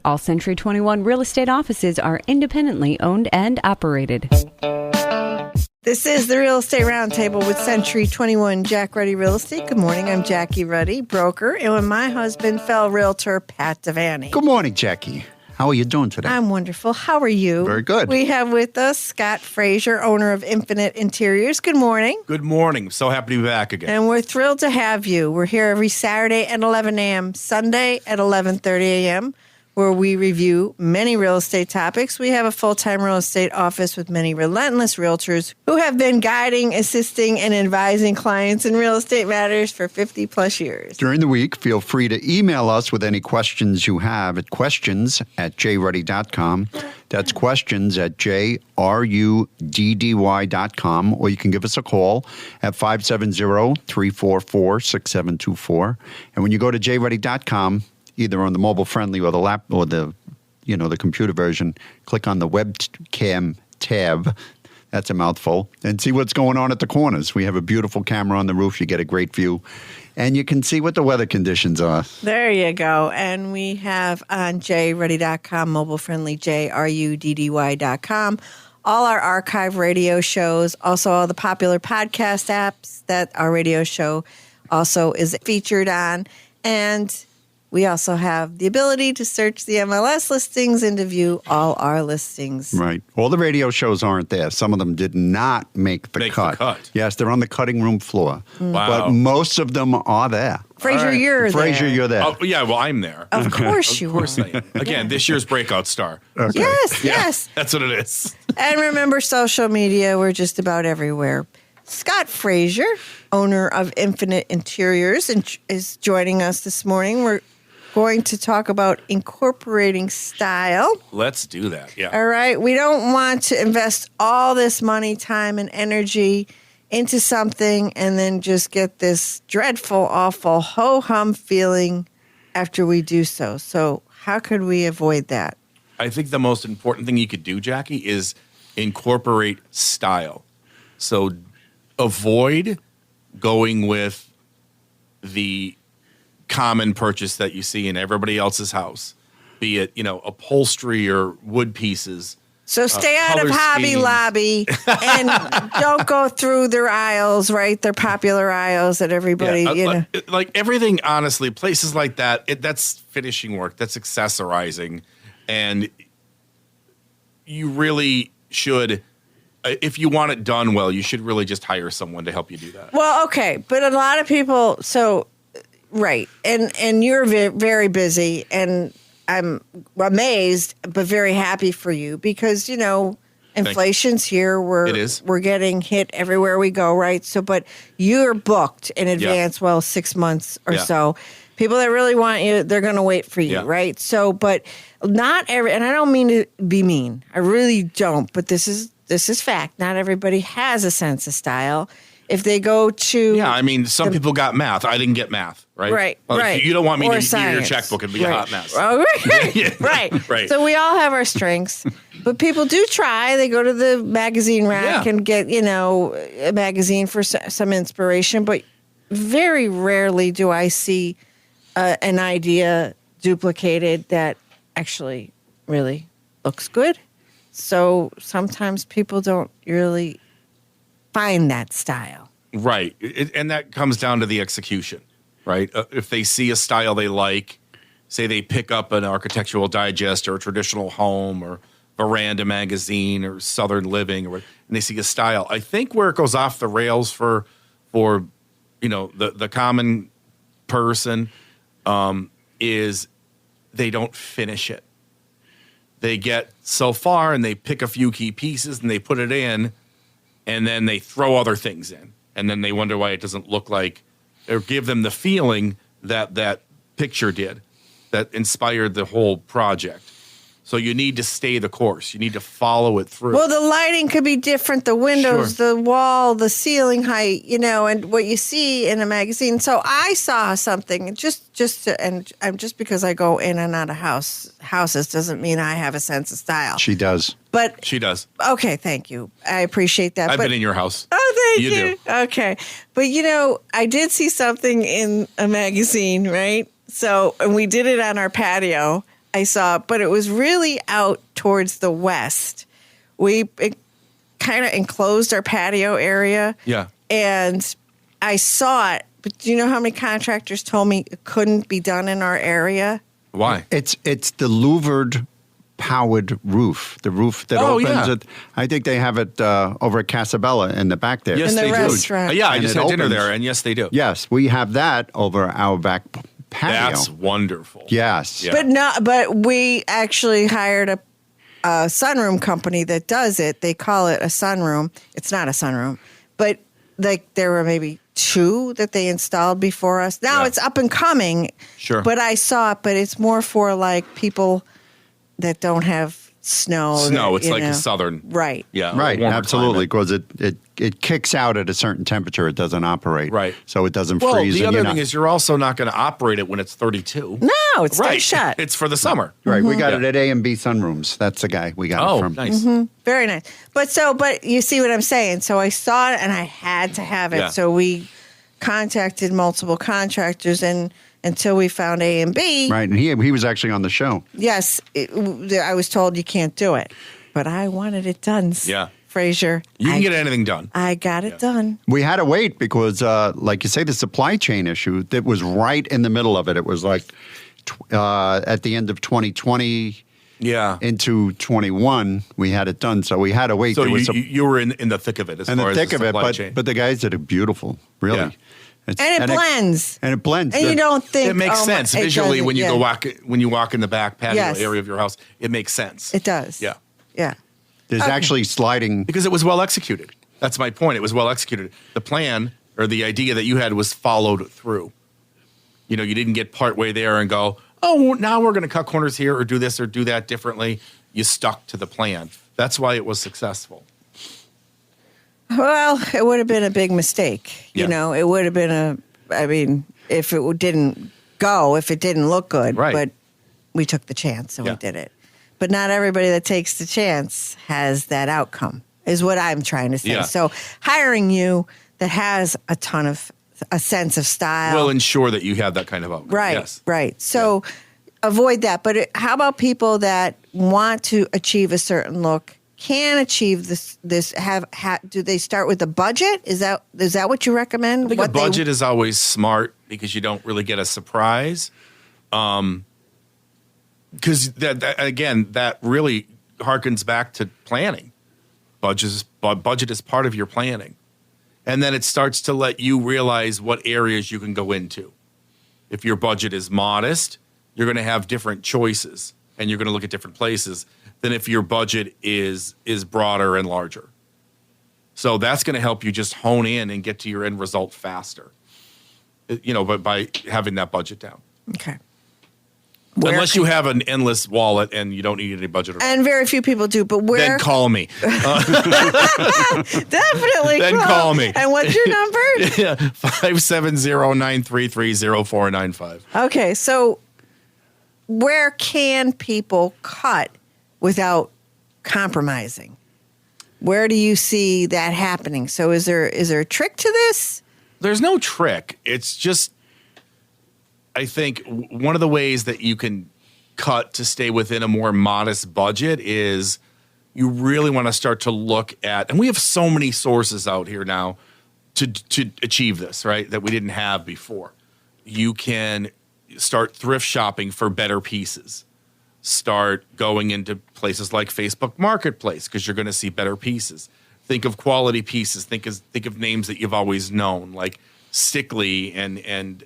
All Century 21 real estate offices are independently owned and operated. This is the Real Estate Roundtable with Century 21 Jack Ruddy Real Estate. Good morning. I'm Jackie Ruddy, broker, and with my husband, fellow realtor, Pat Devaney. Good morning, Jackie. How are you doing today? I'm wonderful. How are you? Very good. We have with us Scott Frazier, owner of Infinite Interiors. Good morning. Good morning. So happy to be back again. And we're thrilled to have you. We're here every Saturday at 11 a.m., Sunday at 11:30 a.m., where we review many real estate topics. We have a full-time real estate office with many relentless realtors who have been guiding, assisting, and advising clients in real estate matters for 50-plus years. During the week, feel free to email us with any questions you have at questions@jruddy.com. That's questions@jruddy.com, or you can give us a call at 570-344-6724. And when you go to jruddy.com, either on the mobile friendly or the the computer version, click on the webcam tab. That's a mouthful. And see what's going on at the corners. We have a beautiful camera on the roof. You get a great view. And you can see what the weather conditions are. There you go. And we have on jruddy.com, mobile friendly, jruddy.com, all our archive radio shows, also all the popular podcast apps that our radio show also is featured on. And we also have the ability to search the MLS listings and to view all our listings. Right. All the radio shows aren't there. Some of them did not make the cut. Yes, they're on the cutting room floor. Wow. But most of them are there. Frazier, All right. you're there. Frazier, you're there. Oh, yeah, well, I'm there. Of course you Of course are. I am. Again, this year's breakout star. Okay. Yes. That's what it is. And remember, social media, we're just about everywhere. Scott Frazier, owner of Infinite Interiors, is joining us this morning. We're going to talk about incorporating style. Let's do that. Yeah. All right. We don't want to invest all this money, time, and energy into something and then just get this dreadful, awful ho-hum feeling after we do so. So how could we avoid that? I think the most important thing you could do, Jackie, is incorporate style. So avoid going with the common purchase that you see in everybody else's house, be it, upholstery or wood pieces. So stay out of color Hobby schemes. Lobby and don't go through their aisles, right? Their popular aisles that everybody, Like everything, honestly, places like that, that's finishing work, that's accessorizing. And you really should, if you want it done well, you should really just hire someone to help you do that. Well, okay. But a lot of people, right. And you're very busy, and I'm amazed, but very happy for you because, inflation's here. It is. We're getting hit everywhere we go, right? So, but you're booked in advance, 6 months or so. People that really want you, they're going to wait for you, right? So, but not and I don't mean to be mean. I really don't, but this is fact. Not everybody has a sense of style. If they go to... Yeah, I mean, some people got math. I didn't get math, right? Right, right. You don't want me Or to do your science. checkbook and be a hot mess. Oh, right. Right. So we all have our strengths. But people do try. They go to the magazine rack and get, a magazine for some inspiration. But very rarely do I see an idea duplicated that actually really looks good. So sometimes people don't really find that style. Right. And that comes down to the execution, right? If they see a style they like, say they pick up an Architectural Digest or a Traditional Home or Veranda magazine or Southern Living, and they see a style. I think where it goes off the rails for the common person is they don't finish it. They get so far and they pick a few key pieces and they put it in, and then they throw other things in. And then they wonder why it doesn't look like, or give them the feeling that that picture did, that inspired the whole project. So you need to stay the course. You need to follow it through. Well, the lighting could be different. The windows, the wall, the ceiling height, and what you see in a magazine. So I saw something just because I go in and out of houses doesn't mean I have a sense of style. She does. But she does. Okay, thank you. I appreciate that. I've been in your house. Oh, thank you. You do. Okay. But, I did see something in a magazine, right? So, and we did it on our patio. I saw it, but it was really out towards the west. It kind of enclosed our patio area. Yeah. And I saw it, but do you know how many contractors told me it couldn't be done in our area? Why? It's the louvered powered roof, the roof that opens it. I think they have it over at Casabella in the back there. Yes, In the they restaurant. do. Yeah, I And just it had dinner opens. there, and yes, they do. Yes, we have that over our back patio. That's wonderful. Yes. Yeah. But we actually hired a sunroom company that does it. They call it a sunroom. It's not a sunroom, but like there were maybe 2 that they installed before us. Now Yeah. it's up and coming. Sure. But I saw it, but it's more for like people that don't have snow. It's like a southern. Right. Yeah. Right, warmer absolutely, climate. because it kicks out at a certain temperature. It doesn't operate. Right. So it doesn't Well, freeze. the and other you're thing not- is you're also not going to operate it when it's 32. No, it's Right. shut. It's for the summer. Right, we got Yeah. it at A&B Sunrooms. That's the guy we got it Oh, from. nice. Very nice. But you see what I'm saying? So I saw it and I had to have it. Yeah. So we contacted multiple contractors and until we found A and B. Right, and he was actually on the show. Yes, I was told you can't do it. But I wanted it done. Yeah. Frazier. You can get anything done. I got it done. We had to wait because, like you say, the supply chain issue that was right in the middle of it. It was like at the end of 2020 Yeah. into 21, we had it done. So we had to wait. So There was you were in the thick of it as in far the as thick the of it, supply but chain. the guys did it beautiful, really. Yeah. And it blends. And it blends. And you don't think It makes oh my- sense it visually doesn't, when you yeah. go when you walk in the back patio Yes. area of your house. It makes sense. It does. Yeah. Yeah. There's actually sliding. Because it was well executed. That's my point. It was well executed. The plan or the idea that you had was followed through. You know, you didn't get partway there and go, oh, now we're going to cut corners here or do this or do that differently. You stuck to the plan. That's why it was successful. Well, it would have been a big mistake. Yeah. You know, it would have been if it didn't go, if it didn't look good. Right. But we took the chance and Yeah. we did it. But not everybody that takes the chance has that outcome, is what I'm trying to say. Yeah. So hiring you that has a sense of style. Will ensure that you have that kind of outcome. Right, Yes. right. So avoid that. But how about people that want to achieve a certain look, can achieve this? Do they start with a budget? Is that what you recommend? I think a budget is always smart because you don't really get a surprise. Because that really harkens back to planning. Budget is part of your planning. And then it starts to let you realize what areas you can go into. If your budget is modest, you're going to have different choices and you're going to look at different places than if your budget is broader and larger. So that's going to help you just hone in and get to your end result faster. You know, but by having that budget down. Okay. Unless you have an endless wallet and you don't need any budget at all. And very few people do, but where? Then call me. Definitely. Then call me. And what's your number? 570-933-0495. Okay, so where can people cut without compromising? Where do you see that happening? So is there a trick to this? There's no trick. It's just, I think one of the ways that you can cut to stay within a more modest budget is you really want to start to look at, and we have so many sources out here now to achieve this, right? That we didn't have before. You can start thrift shopping for better pieces. Start going into places like Facebook Marketplace because you're going to see better pieces. Think of quality pieces. Think of names that you've always known, like Stickley and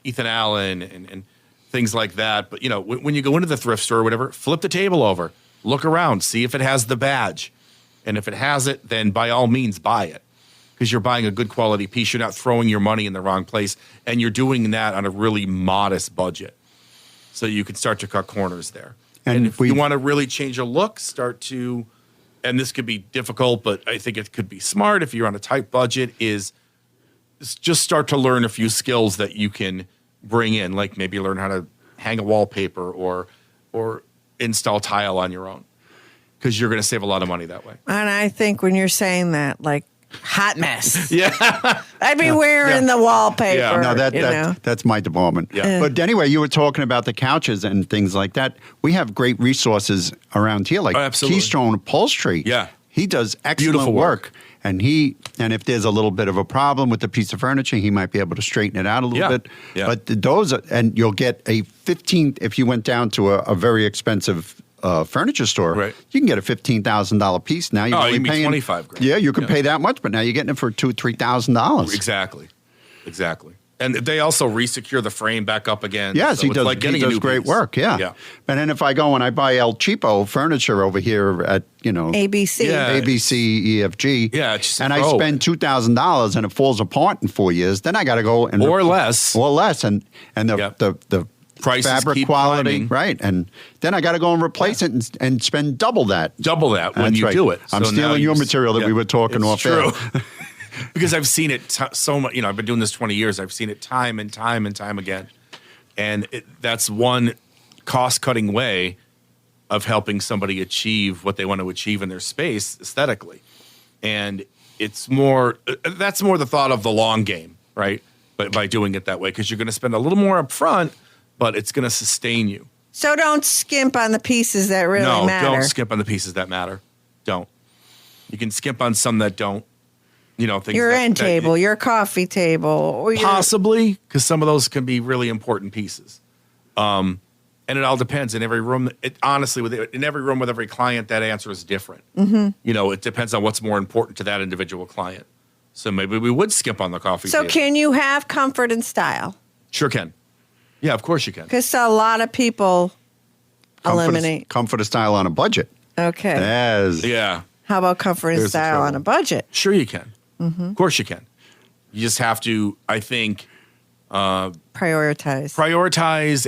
Ethan Allen and things like that. But, you know, when you go into the thrift store or whatever, flip the table over, look around, see if it has the badge. And if it has it, then by all means buy it because you're buying a good quality piece. You're not throwing your money in the wrong place. And you're doing that on a really modest budget. So you can start to cut corners there. And if you want to really change a look, and this could be difficult, but I think it could be smart if you're on a tight budget, is just start to learn a few skills that you can bring in, like maybe learn how to hang a wallpaper or install tile on your own, because you're going to save a lot of money that way. And I think when you're saying that, like hot mess. Yeah. I'd be wearing the wallpaper. Yeah. No, you know. that's my department. Yeah. But anyway, you were talking about the couches and things like that. We have great resources around here, like absolutely. Keystone Upholstery. Yeah. He does excellent Beautiful work. And if there's a little bit of a problem with the piece of furniture, he might be able to straighten it out a little bit. Yeah. But and you'll get a 15, if you went down to a very expensive furniture store, right. you can get a $15,000 piece. Now you're only you can paying be $25,000. Yeah, you can pay that much, but now you're getting it for $2,000-$3,000. Exactly. And they also resecure the frame back up again. Yes, so he it's does. like getting He a does new great piece. work. Yeah. But then if I go and I buy El Cheapo furniture over here at ABC. Yeah. ABC EFG, Yeah, it's just a and I throw. spend $2,000 and it falls apart in 4 years, then I got to go and Or less. and the Prices fabric keep quality, climbing. right? And then I got to go and replace it and spend double that. Double that when That's you right. do it. I'm So now stealing your material that we were talking off true. air. Because I've seen it so much. I've been doing this 20 years. I've seen it time and time and time again. And that's one cost-cutting way of helping somebody achieve what they want to achieve in their space aesthetically. And that's more the thought of the long game, right? But by doing it that way, because you're going to spend a little more up front, but it's going to sustain you. So don't skimp on the pieces that really matter. No, don't skimp on the pieces that matter. Don't. You can skimp on some that don't. Things your end table, your coffee table. Or possibly, because some of those can be really important pieces. And it all depends. In every room, honestly, in every room with every client, that answer is different. Mm-hmm. It depends on what's more important to that individual client. So maybe we would skip on the coffee table. So can you have comfort and style? Sure can. Yeah, of course you can. Because a lot of people eliminate. Comfort of style on a budget. Okay. Yes. Yeah. How about comfort and There's the style trouble. on a budget? Sure you can. Mm-hmm. Of course you can. You just have to, I think, prioritize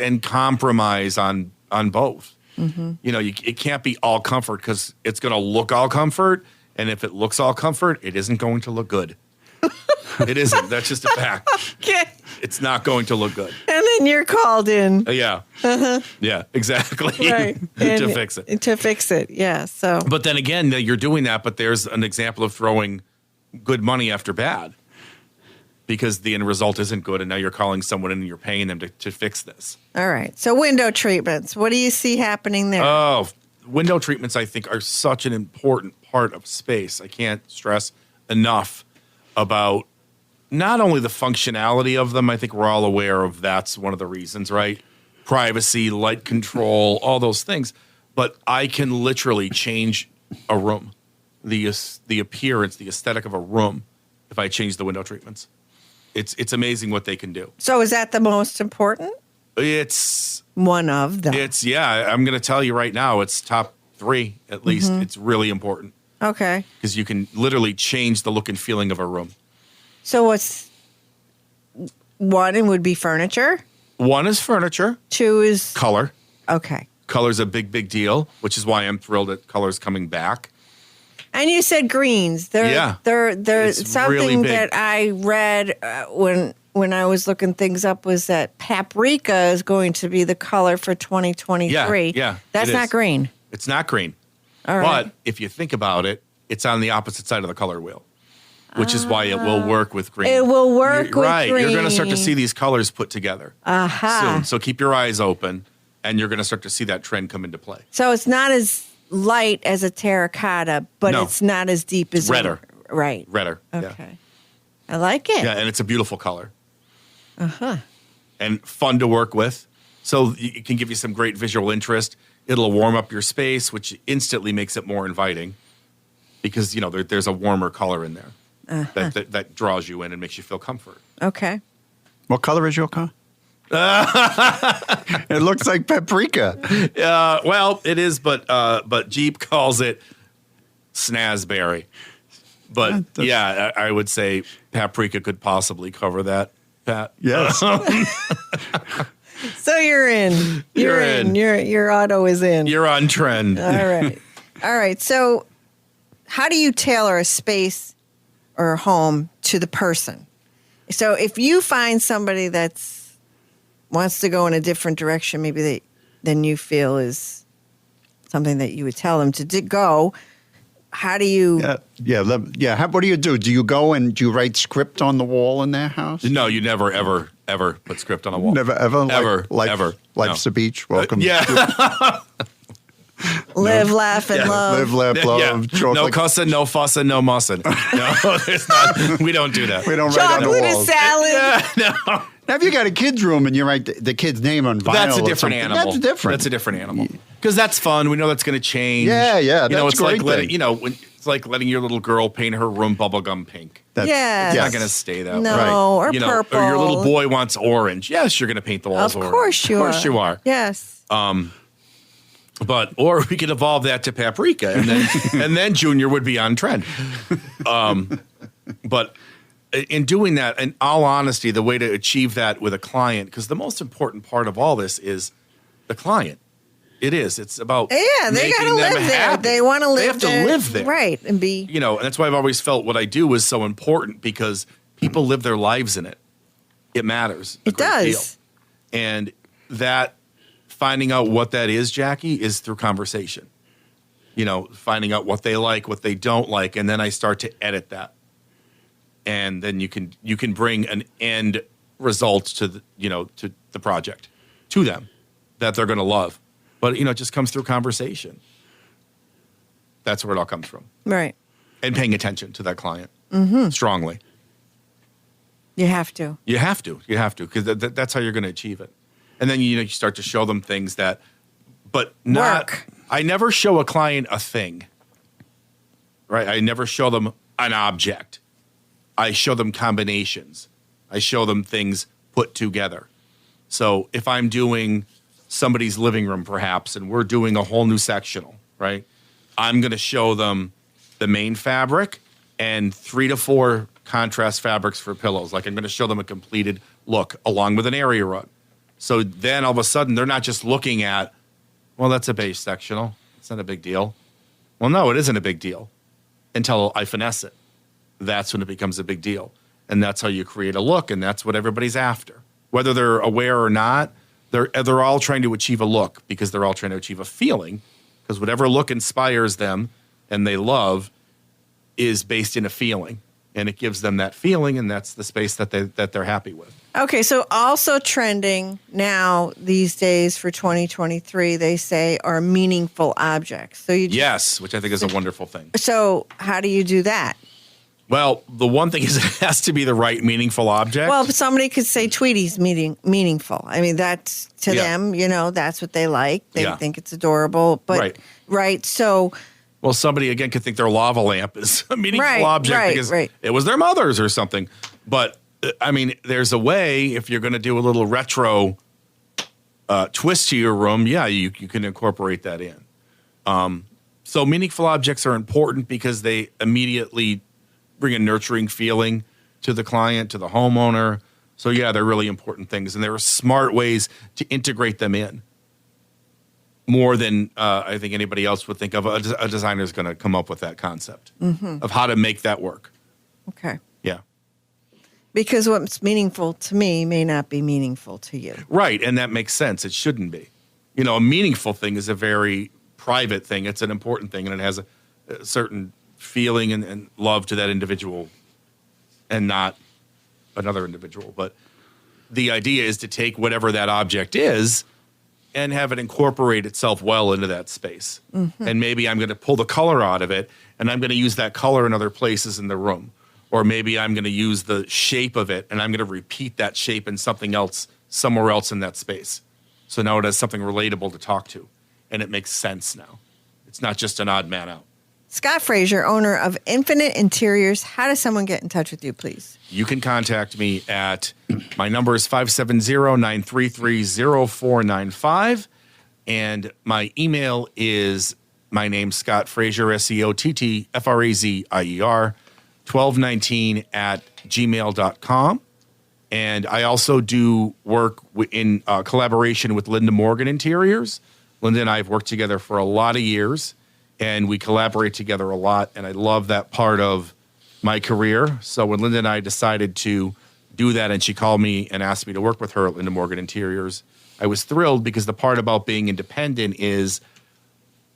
and compromise on both. Mm-hmm. It can't be all comfort because it's going to look all comfort. And if it looks all comfort, it isn't going to look good. It isn't. That's just a fact. Okay. It's not going to look good. And then you're called in. Yeah. Uh-huh. Yeah, exactly. Right. To fix it. To fix it, yeah. So. But then again, you're doing that, but there's an example of throwing good money after bad because the end result isn't good, and now you're calling someone in and you're paying them to fix this. All right. So window treatments. What do you see happening there? Oh, window treatments, I think, are such an important part of space. I can't stress enough about not only the functionality of them. I think we're all aware of that's one of the reasons, right? Privacy, light control, all those things. But I can literally change a room, the appearance, the aesthetic of a room, if I change the window treatments. It's amazing what they can do. So is that the most important? It's one of them. I'm going to tell you right now, it's top 3 at least. It's really important. Okay. Because you can literally change the look and feeling of a room. So what's one would be furniture? 1 is furniture. 2 is color. Okay. Color's a big deal, which is why I'm thrilled that color's coming back. And you said greens. They're It's something really big. that I read when I was looking things up was that paprika is going to be the color for 2023. Yeah, That's it not is. green. It's not green. All right. But if you think about it, it's on the opposite side of the color wheel, which is why it will work with green. It will work with right. green. You're going to start to see these colors put together Aha. soon. So keep your eyes open, and you're going to start to see that trend come into play. So it's not as light as a terracotta, but No. it's not as deep as Redder. Right. Redder. Okay. I like it. Yeah, and it's a beautiful color. Uh-huh. And fun to work with. So it can give you some great visual interest. It'll warm up your space, which instantly makes it more inviting because, there's a warmer color in there that draws you in and makes you feel comfort. Okay. What color is your car? It looks like paprika. Well, it is, but Jeep calls it snazberry. But I would say paprika could possibly cover that, Pat. Yes. So you're in. You're in. Your auto is in. You're on trend. All right. All right. So how do you tailor a space or a home to the person? So if you find somebody that's wants to go in a different direction, maybe than you feel is something that you would tell them to go, how do you? What do you do? Do you go and do you write script on the wall in their house? No, you never, ever put script on a wall. Never, ever? Ever, ever. Life's a beach. Welcome. Live, laugh, and love. Live, laugh, love. Yeah. No cussing, no fussing, no mussing. No, there's not. We don't do that. We don't write on the Chocolate and walls. salad. No. Now, if you got a kid's room and you write the kid's name on vinyl, That's a or different something, animal. That's different. That's a different animal. Because that's fun. We know that's going to change. Yeah. You know, That's it's like great letting, thing. it's like letting your little girl paint her room bubblegum pink. Yes. It's not going to stay that way. No, or You know, purple. or your little boy wants orange. Yes, you're going to paint the walls Of orange. course you are. Of course you are. Yes. Or we could evolve that to paprika, and then and then Junior would be on trend. But in doing that, in all honesty, the way to achieve that with a client, because the most important part of all this is the client. It is. It's about They making got to them live there. happy. They want to live They have there. to live there, Right, and be. You know, and that's why I've always felt what I do is so important because people live their lives in it. It matters. It does. And that finding out what that is, Jackie, is through conversation. You know, finding out what they like, what they don't like, and then I start to edit that. And then you can bring an end result to the project to them that they're going to love. But it just comes through conversation. That's where it all comes from. Right. And paying attention to that client strongly. You have to. You have to, because that's how you're going to achieve it. And then you start to show them things but not. Work. I never show a client a thing. Right? I never show them an object. I show them combinations. I show them things put together. So if I'm doing somebody's living room, perhaps, and we're doing a whole new sectional, right? I'm going to show them the main fabric and 3 to 4 contrast fabrics for pillows. Like I'm going to show them a completed look along with an area rug. So then all of a sudden they're not just looking at, well, that's a beige sectional. It's not a big deal. Well, no, it isn't a big deal until I finesse it. That's when it becomes a big deal. And that's how you create a look, and that's what everybody's after. Whether they're aware or not, they're all trying to achieve a look because they're all trying to achieve a feeling, because whatever look inspires them and they love is based in a feeling, and it gives them that feeling, and that's the space that they're happy with. Okay, so also trending now these days for 2023, they say are meaningful objects. So Yes, which I think is a wonderful thing. So how do you do that? Well, the one thing is it has to be the right meaningful object. Well, somebody could say Tweety's meaningful. I mean, that's to them, that's what they like. They think it's adorable. But right. So well, somebody again could think their lava lamp is a meaningful object because it was their mother's or something. But I mean, there's a way if you're going to do a little retro twist to your room. Yeah, you can incorporate that in. So meaningful objects are important because they immediately bring a nurturing feeling to the client, to the homeowner. So yeah, they're really important things, and there are smart ways to integrate them in. More than I think anybody else would think of. A designer is going to come up with that concept of how to make that work. Okay. Yeah. Because what's meaningful to me may not be meaningful to you. Right, and that makes sense. It shouldn't be. A meaningful thing is a very private thing. It's an important thing, and it has a certain feeling and love to that individual and not another individual. But the idea is to take whatever that object is and have it incorporate itself well into that space. And maybe I'm going to pull the color out of it, and I'm going to use that color in other places in the room. Or maybe I'm going to use the shape of it, and I'm going to repeat that shape in something else, somewhere else in that space. So now it has something relatable to talk to, and it makes sense now. It's not just an odd man out. Scott Frazier, owner of Infinite Interiors. How does someone get in touch with you, please? You can contact me at, my number is 570-933-0495. And my email is my name, Scott Frazier, SCOTTFRAZIER, 1219 at gmail.com. And I also do work in collaboration with Linda Morgan Interiors. Linda and I have worked together for a lot of years, and we collaborate together a lot, and I love that part of my career. So when Linda and I decided to do that, and she called me and asked me to work with her at Linda Morgan Interiors, I was thrilled because the part about being independent is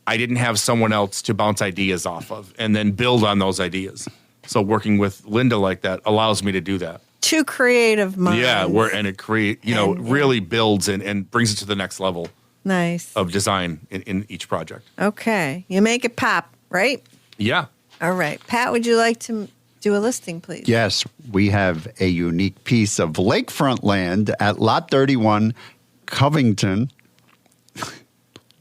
I didn't have someone else to bounce ideas off of and then build on those ideas. So working with Linda like that allows me to do that. Two creative minds. Yeah, and it really builds and brings it to the next level. Nice. Of design in each project. Okay. You make it pop, right? Yeah. All right. Pat, would you like to do a listing, please? Yes, we have a unique piece of lakefront land at Lot 31, Covington.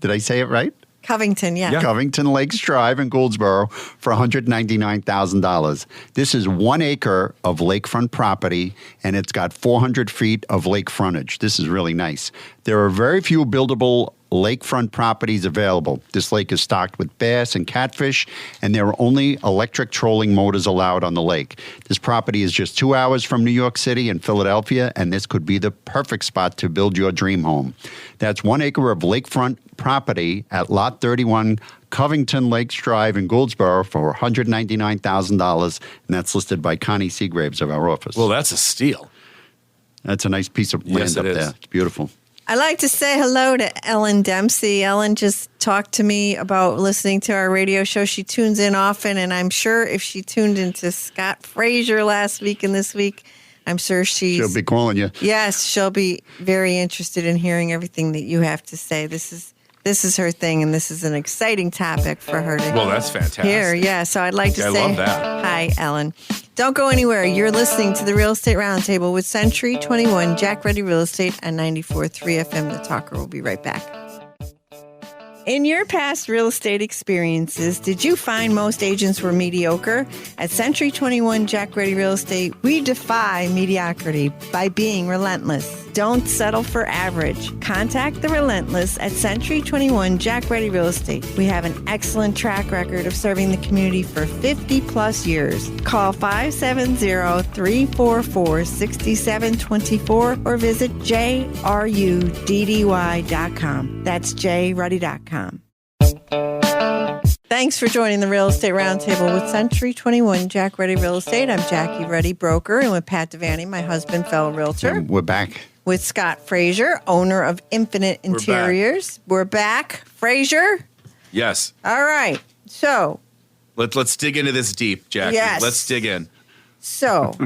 Did I say it right? Covington, yeah. Covington Lakes Drive in Goldsboro for $199,000. This is 1 acre of lakefront property, and it's got 400 feet of lake frontage. This is really nice. There are very few buildable lakefront properties available. This lake is stocked with bass and catfish, and there are only electric trolling motors allowed on the lake. This property is just 2 hours from New York City and Philadelphia, and this could be the perfect spot to build your dream home. That's 1 acre of lakefront property at Lot 31, Covington Lakes Drive in Goldsboro for $199,000, and that's listed by Connie Seagraves of our office. Well, that's a steal. That's a nice piece of land up there. It's beautiful. I'd like to say hello to Ellen Dempsey. Ellen just talked to me about listening to our radio show. She tunes in often, and I'm sure if she tuned into Scott Frazier last week and this week, I'm sure she'll be calling you. Yes, she'll be very interested in hearing everything that you have to say. This is her thing, and this is an exciting topic for her to Well, that's fantastic. hear. Yeah, so I'd like to say love that. Hi, Ellen. Don't go anywhere. You're listening to the Real Estate Roundtable with Century 21, Jack Ruddy Real Estate on 94.3 FM. The Talker will be right back. In your past real estate experiences, did you find most agents were mediocre? At Century 21 Jack Ruddy Real Estate, we defy mediocrity by being relentless. Don't settle for average. Contact the Relentless at Century 21 Jack Ruddy Real Estate. We have an excellent track record of serving the community for 50 plus years. Call 570-344-6724 or visit jruddy.com. That's jruddy.com. Thanks for joining the Real Estate Roundtable with Century 21 Jack Ruddy Real Estate. I'm Jackie Ruddy, broker, and with Pat Devaney, my husband, fellow realtor. And we're back. With Scott Frazier, owner of Infinite Interiors. We're back. Frazier? Yes. All right. So. Let's dig into this deep, Jackie. Yes. Let's dig in. So,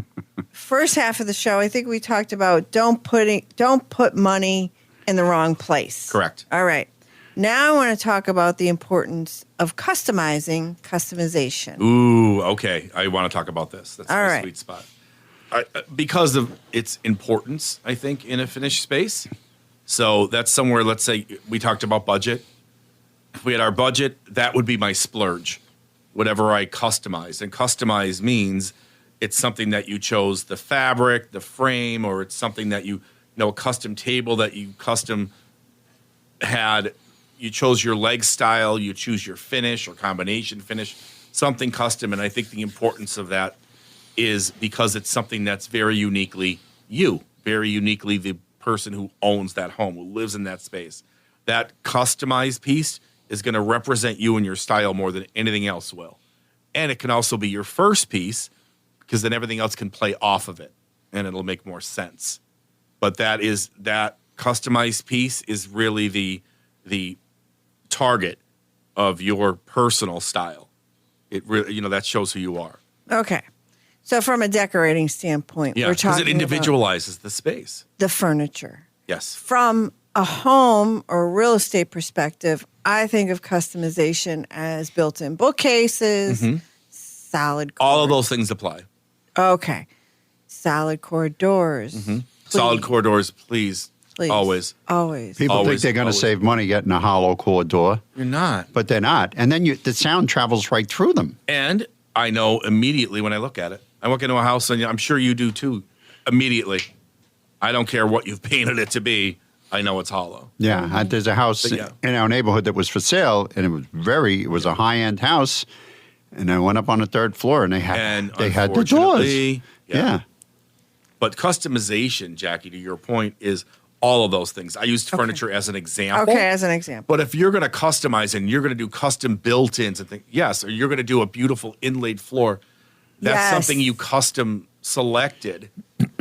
first half of the show, I think we talked about don't put money in the wrong place. Correct. All right. Now I want to talk about the importance of customization. Ooh, okay. I want to talk about this. That's All my right. sweet spot. Because of its importance, I think, in a finished space. So that's somewhere, let's say we talked about budget. If we had our budget, that would be my splurge, whatever I customize. And customize means it's something that you chose the fabric, the frame, or it's something that you know, a custom table that you custom had. You chose your leg style, you choose your finish or combination finish, something custom. And I think the importance of that is because it's something that's very uniquely you, very uniquely the person who owns that home, who lives in that space. That customized piece is going to represent you and your style more than anything else will. And it can also be your first piece because then everything else can play off of it and it'll make more sense. But that customized piece is really the target of your personal style. It really, that shows who you are. Okay. So from a decorating standpoint, Yeah, we're because talking it individualizes the space. the furniture. Yes. From a home or real estate perspective, I think of customization as built-in bookcases, solid core. All of those things apply. Okay. Solid core doors. Solid core doors, please. Always. Always. People think Always, they're going to always. save money getting a hollow core door, You're not. but they're not. And then the sound travels right through them. And I know immediately when I look at it. I walk into a house, and I'm sure you do too, immediately. I don't care what you've painted it to be. I know it's hollow. Yeah, there's a house But yeah. in our neighborhood that was for sale, and it was a high-end house. And I went up on the third floor, and they had the doors. unfortunately, Yeah. But customization, Jackie, to your point, is all of those things. I used furniture as an example. Okay, as an example. But if you're going to customize and you're going to do custom built-ins and things, yes, or you're going to do a beautiful inlaid floor, that's Yes. something you custom selected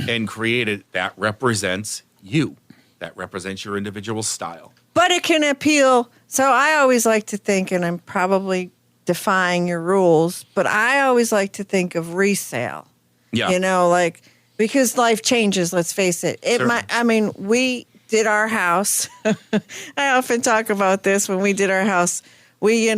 and created that represents you. That represents your individual style. But it can appeal. So I always like to think, and I'm probably defying your rules, but I always like to think of resale. Yeah. You know, like, because life changes, let's face it. We did our house. I often talk about this when we did our house. We,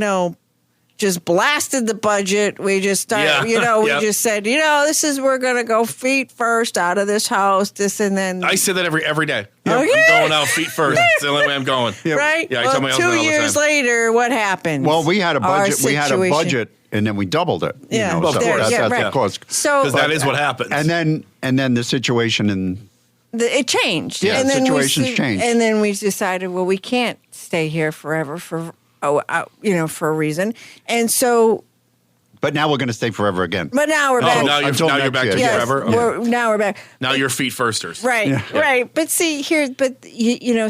just blasted the budget. We just started, we just said, we're going to go feet first out of this house, this and then. I say that every day. Okay. I'm going out feet first. It's the only way I'm going. Right? Yeah, I tell my husband 2 all the years time. later, what happened? Well, we had a budget. And then we doubled it. Yeah. You know, Well, so there- that's, yeah, that's right. of course. So Because that is what happens. And then the situation it changed. Yeah, and then situations changed. And then we decided, well, we can't stay here forever for a reason. And so. But now we're going to stay forever again. But now we're back. Now Until you're next back year. to Yes. forever? Okay. Now we're back. Now you're feet firsters. Right, right. But see here,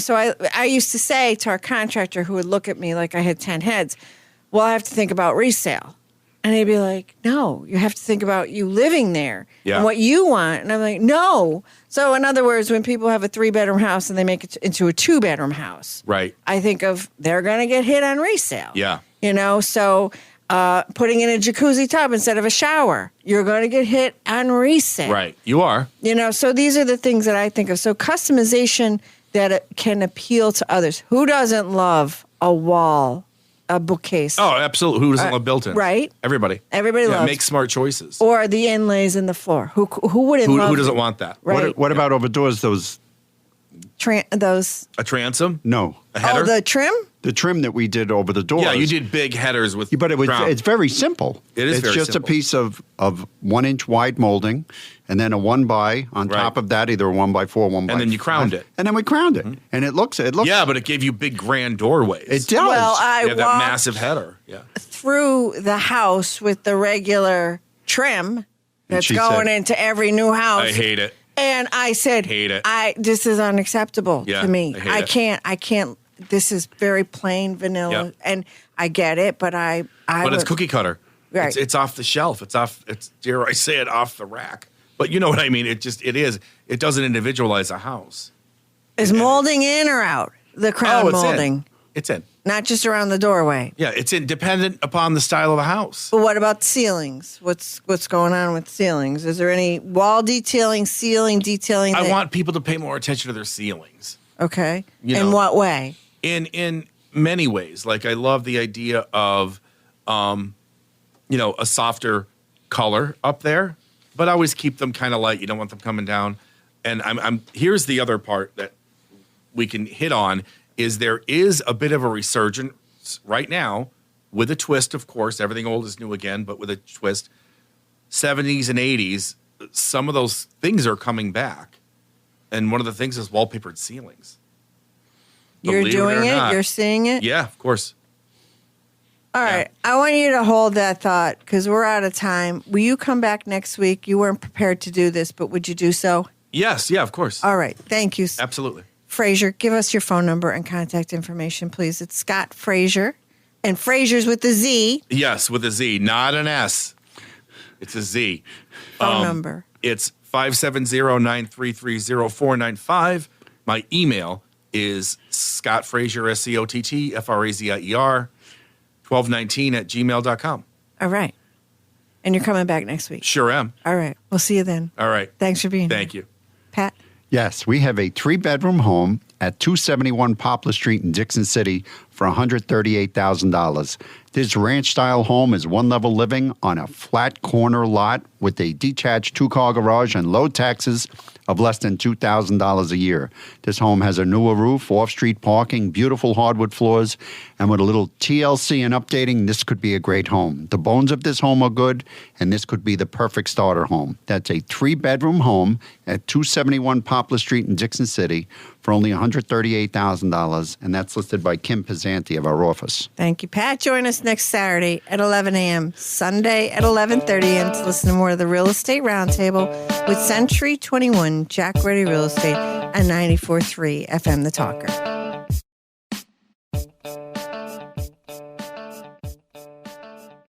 so I used to say to our contractor who would look at me like I had 10 heads, well, I have to think about resale. And he'd be like, no, you have to think about you living there and what you want. And I'm like, no. So in other words, when people have a 3-bedroom house and they make it into a 2-bedroom house, Right. I think of they're going to get hit on resale. Yeah. So putting in a jacuzzi tub instead of a shower, you're going to get hit on resale. Right. You are. So these are the things that I think of. So customization that it can appeal to others. Who doesn't love a wall, a bookcase? Oh, absolutely. Who doesn't love built-in? Right. Everybody. Everybody loves. Make smart choices. Or the inlays in the floor. Who wouldn't love? Who doesn't want that? Right. What about over doors? Those those? A transom? no, A header? Oh, the trim? the trim that we did over the doors. Yeah, you did big headers with But crown. it's very simple. It is It's very just simple. a piece of 1-inch wide molding, and then a 1x on Right. top of that, either a 1x4, 1x5. And then you crowned it. And then we crowned it, and it looks. Yeah, but it gave you big grand doorways. It does. Well, I Yeah, that walked massive header. Yeah. through the house with the regular trim that's she going said- into every new house. I hate it. And I said, Hate it. This is unacceptable Yeah, to me. I hate it. I can't. This is very plain vanilla, Yeah. and I get it, but I But it's would- cookie cutter. Right. It's off the shelf. It's dare I say it, off the rack. But you know what I mean. It is. It doesn't individualize a house. Is molding in or out? The crown it's molding, in. It's in. not just around the doorway. Yeah, it's independent upon the style of a house. But what about ceilings? What's going on with ceilings? Is there any wall detailing, ceiling detailing? I want people to pay more attention to their ceilings. Okay. You In know. what way? In many ways. Like I love the idea of a softer color up there, but I always keep them kind of light. You don't want them coming down. And I'm here's the other part that we can hit on is there is a bit of a resurgence right now with a twist, of course. Everything old is new again, but with a twist. 70s and 80s, some of those things are coming back. And one of the things is wallpapered ceilings. You're Believe it doing or it? not. You're seeing it? Yeah, of course. All right. I want you to hold that thought because we're out of time. Will you come back next week? You weren't prepared to do this, but would you do so? Yes, yeah, of course. All right. Thank you. Absolutely. Frazier, give us your phone number and contact information, please. It's Scott Frazier, and Frazier's with the Z. Yes, with a Z, not an S. It's a Z. Phone number. It's 570-933-0495. My email is Scott Frazier, SCOTTFRAZIER, 1219@gmail.com. All right. And you're coming back next week. Sure am. All right. We'll see you then. All right. Thanks for being here. Thank you. Pat? Yes, we have a 3-bedroom home at 271 Poplar Street in Dixon City for $138,000. This ranch-style home is one-level living on a flat corner lot with a detached 2-car garage and low taxes of less than $2,000 a year. This home has a newer roof, off-street parking, beautiful hardwood floors, and with a little TLC and updating, this could be a great home. The bones of this home are good, and this could be the perfect starter home. That's a 3-bedroom home at 271 Poplar Street in Dixon City for only $138,000, and that's listed by Kim Pizzanti of our office. Thank you, Pat. Join us next Saturday at 11 a.m., Sunday at 11:30 a.m. to listen to more of the Real Estate Roundtable with Century 21 Jack Ruddy Real Estate and 94.3 FM The Talker.